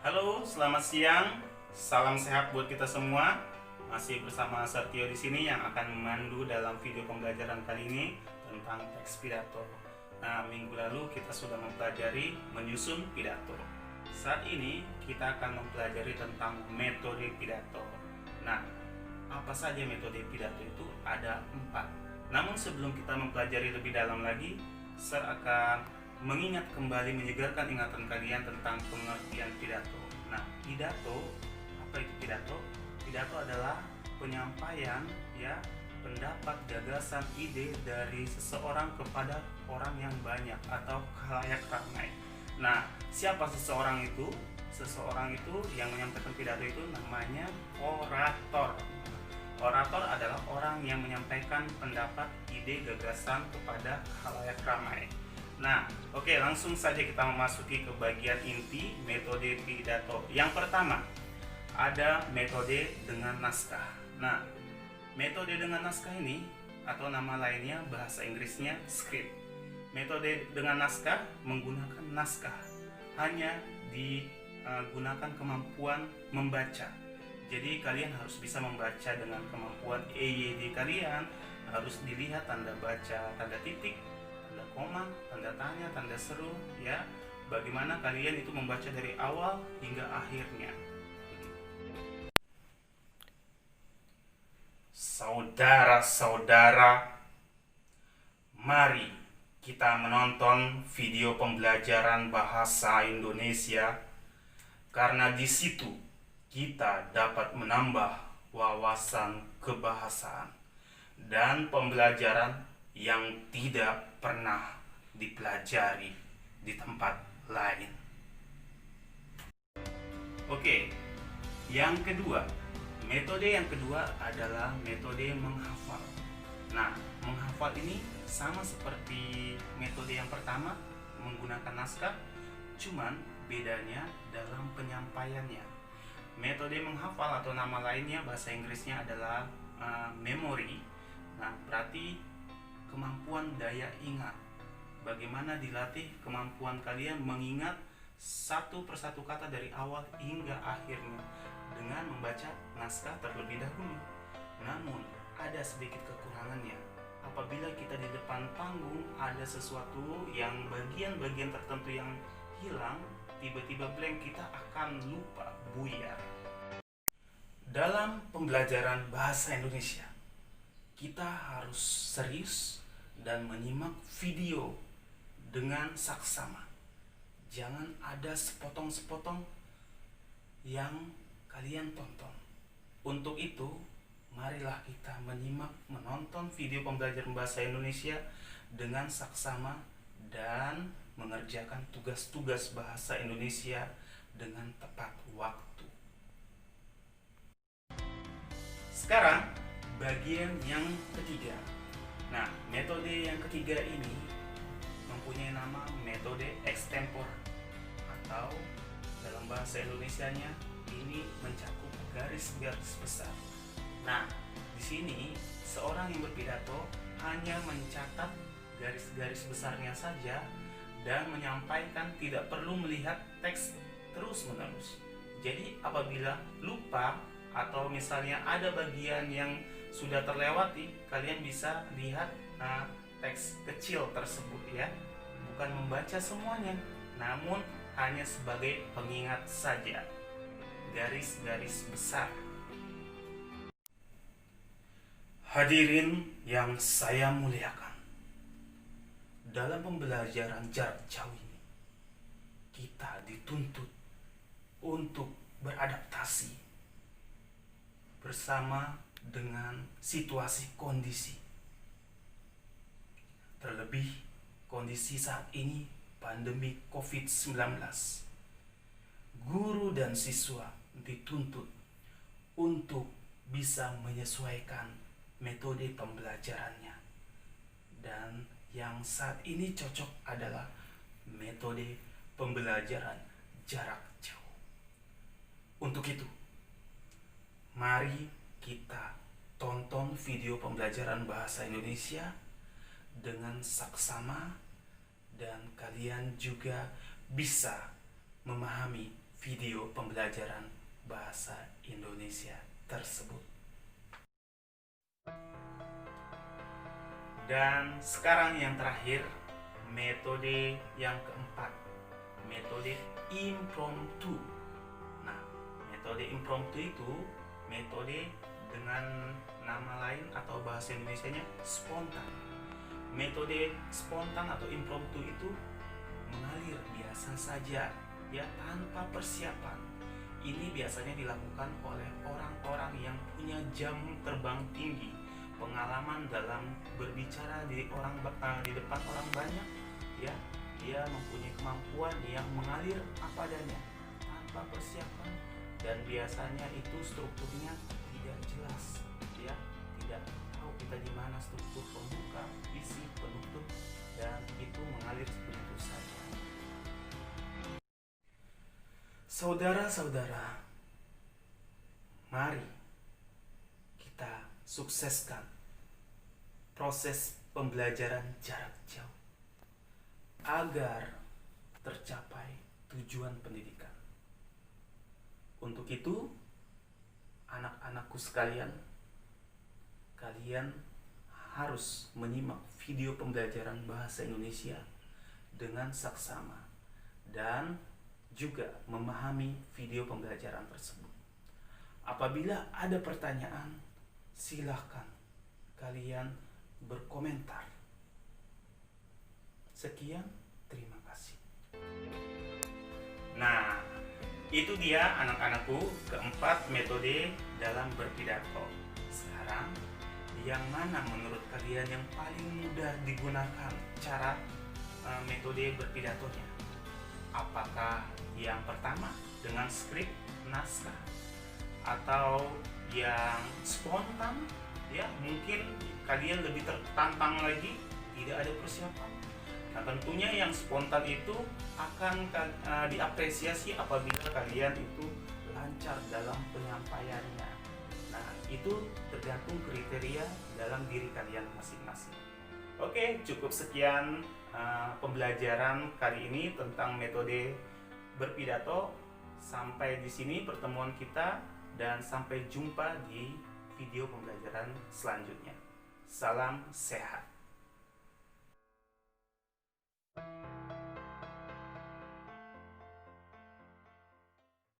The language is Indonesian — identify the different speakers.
Speaker 1: Halo, selamat siang. Salam sehat buat kita semua. Masih bersama Satyo di sini yang akan memandu dalam video pembelajaran kali ini tentang teks pidato. Nah, minggu lalu kita sudah mempelajari menyusun pidato. Saat ini kita akan mempelajari tentang metode pidato. Nah, apa saja metode pidato itu? Ada 4. Namun sebelum kita mempelajari lebih dalam lagi, saya akan menyegarkan ingatan kalian tentang pengertian pidato. Nah, pidato, apa itu pidato? Pidato adalah penyampaian pendapat, gagasan, ide dari seseorang kepada orang yang banyak atau khalayak ramai. Nah, siapa seseorang itu? Seseorang itu yang menyampaikan pidato itu namanya orator. Orator adalah orang yang menyampaikan pendapat, ide, gagasan kepada khalayak ramai. Nah, oke, langsung saja kita memasuki ke bagian inti metode pidato. Yang pertama, ada metode dengan naskah. Nah, metode dengan naskah ini atau nama lainnya bahasa Inggrisnya script. Metode dengan naskah menggunakan naskah. Hanya digunakan kemampuan membaca. Jadi kalian harus bisa membaca dengan kemampuan EYD kalian, harus dilihat tanda baca, tanda titik, tanda koma, tanda tanya, tanda seru, ya. Bagaimana kalian itu membaca dari awal hingga akhirnya. Saudara-saudara, mari kita menonton video pembelajaran bahasa Indonesia karena di situ kita dapat menambah wawasan kebahasaan dan pembelajaran yang tidak pernah dipelajari di tempat lain. Oke, yang kedua, metode yang kedua adalah metode menghafal. Nah, menghafal ini sama seperti metode yang pertama, menggunakan naskah, cuman bedanya dalam penyampaiannya. Metode menghafal atau nama lainnya bahasa Inggrisnya adalah memory. Nah, berarti kemampuan daya ingat. Bagaimana dilatih kemampuan kalian mengingat satu persatu kata dari awal hingga akhirnya dengan membaca naskah terlebih dahulu. Namun, ada sedikit kekurangannya. Apabila kita di depan panggung ada sesuatu yang bagian-bagian tertentu yang hilang, tiba-tiba blank, kita akan lupa, buyar. Dalam pembelajaran bahasa Indonesia, kita harus serius dan menyimak video dengan saksama. Jangan ada sepotong-sepotong yang kalian tonton. Untuk itu, marilah kita menonton video pembelajaran bahasa Indonesia dengan saksama dan mengerjakan tugas-tugas bahasa Indonesia dengan tepat waktu. Sekarang, bagian yang ketiga. Nah, metode yang ketiga ini mempunyai nama metode extempore atau dalam bahasa Indonesianya ini mencakup garis-garis besar. Nah, di sini seorang yang berpidato hanya mencatat garis-garis besarnya saja dan menyampaikan, tidak perlu melihat teks terus-menerus. Jadi apabila lupa atau misalnya ada bagian yang sudah terlewati, kalian bisa lihat teks kecil tersebut, ya. Bukan membaca semuanya, namun hanya sebagai pengingat saja garis-garis besar. Hadirin yang saya muliakan, dalam pembelajaran jarak jauh ini kita dituntut untuk beradaptasi bersama dengan situasi kondisi. Terlebih kondisi saat ini pandemi COVID-19. Guru dan siswa dituntut untuk bisa menyesuaikan metode pembelajarannya. Dan yang saat ini cocok adalah metode pembelajaran jarak jauh. Untuk itu, mari kita tonton video pembelajaran bahasa Indonesia dengan saksama dan kalian juga bisa memahami video pembelajaran bahasa Indonesia tersebut. Dan sekarang yang terakhir, metode yang keempat, metode impromptu. Nah, metode impromptu itu metode dengan nama lain atau bahasa Indonesianya spontan. Metode spontan atau impromptu itu mengalir biasa saja, ya, tanpa persiapan. Ini biasanya dilakukan oleh orang-orang yang punya jam terbang tinggi, pengalaman dalam berbicara di depan orang banyak, ya. Dia mempunyai kemampuan yang mengalir apa adanya tanpa persiapan, dan biasanya itu strukturnya tidak jelas, ya. Tidak tahu kita di mana struktur pembuka, isi, penutup, dan itu mengalir begitu saja. Saudara-saudara, mari kita sukseskan proses pembelajaran jarak jauh agar tercapai tujuan pendidikan. Untuk itu, anak-anakku sekalian, kalian harus menyimak video pembelajaran bahasa Indonesia dengan saksama dan juga memahami video pembelajaran tersebut. Apabila ada pertanyaan, silahkan kalian berkomentar. Sekian, terima kasih. Nah, itu dia anak-anakku keempat metode dalam berpidato. Sekarang, yang mana menurut kalian yang paling mudah digunakan cara metode berpidatonya? Apakah yang pertama dengan skrip naskah, atau yang spontan, ya, mungkin kalian lebih tertantang lagi, tidak ada persiapan. Nah, tentunya yang spontan itu akan diapresiasi apabila kalian itu lancar dalam penyampaiannya. Nah, itu tergantung kriteria dalam diri kalian masing-masing. Oke, cukup sekian pembelajaran kali ini tentang metode berpidato. Sampai di sini pertemuan kita, dan sampai jumpa di video pembelajaran selanjutnya. Salam sehat.